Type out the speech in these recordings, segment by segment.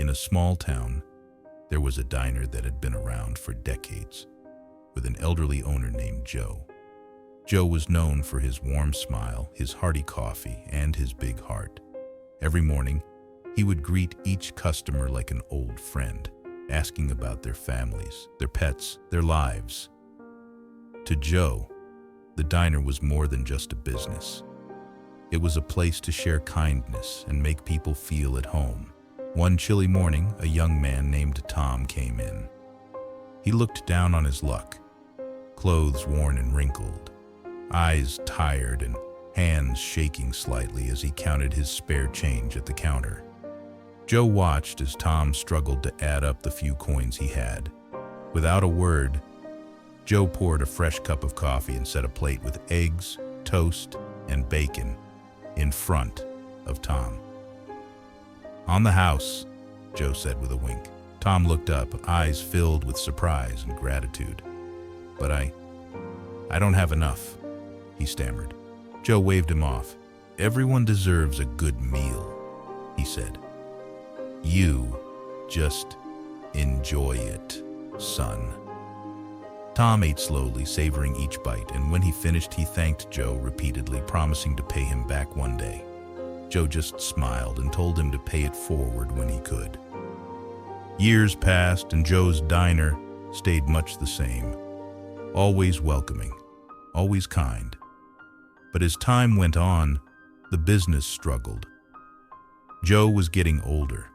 In a small town, there was a diner that had been around for decades, with an elderly owner named Joe. Joe was known for his warm smile, his hearty coffee, and his big heart. Every morning, he would greet each customer like an old friend, asking about their families, their pets, their lives. To Joe, the diner was more than just a business. It was a place to share kindness and make people feel at home. One chilly morning, a young man named Tom came in. He looked down on his luck, clothes worn and wrinkled, eyes tired and hands shaking slightly as he counted his spare change at the counter. Joe watched as Tom struggled to add up the few coins he had. Without a word, Joe poured a fresh cup of coffee and set a plate with eggs, toast, and bacon in front of Tom. "On the house," Joe said with a wink. Tom looked up, eyes filled with surprise and gratitude. "But I don't have enough," he stammered. Joe waved him off. "Everyone deserves a good meal," he said. "You just enjoy it, son." Tom ate slowly, savoring each bite, and when he finished, he thanked Joe repeatedly, promising to pay him back one day. Joe just smiled and told him to pay it forward when he could. Years passed, and Joe's diner stayed much the same, always welcoming, always kind. But as time went on, the business struggled. Joe was getting older.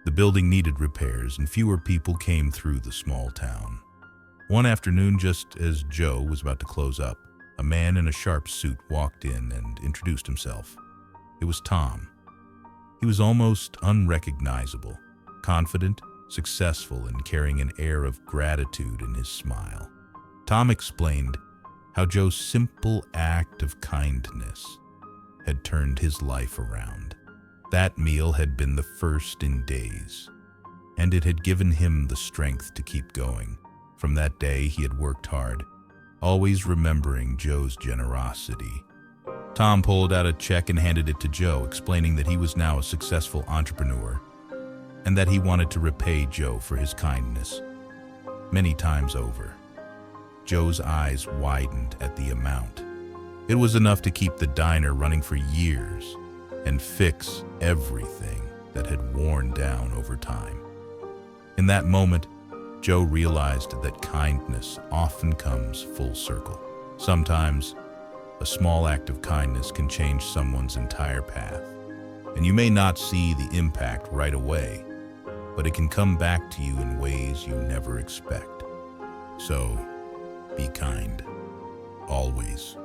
The building needed repairs, and fewer people came through the small town. One afternoon, just as Joe was about to close up, a man in a sharp suit walked in and introduced himself. It was Tom. He was almost unrecognizable, confident, successful, and carrying an air of gratitude in his smile. Tom explained how Joe's simple act of kindness had turned his life around. That meal had been the first in days, and it had given him the strength to keep going. From that day, he had worked hard, always remembering Joe's generosity. Tom pulled out a check and handed it to Joe, explaining that he was now a successful entrepreneur and that he wanted to repay Joe for his kindness many times over. Joe's eyes widened at the amount. It was enough to keep the diner running for years and fix everything that had worn down over time. In that moment, Joe realized that kindness often comes full circle. Sometimes, a small act of kindness can change someone's entire path. And you may not see the impact right away, but it can come back to you in ways you never expect. So, be kind, always.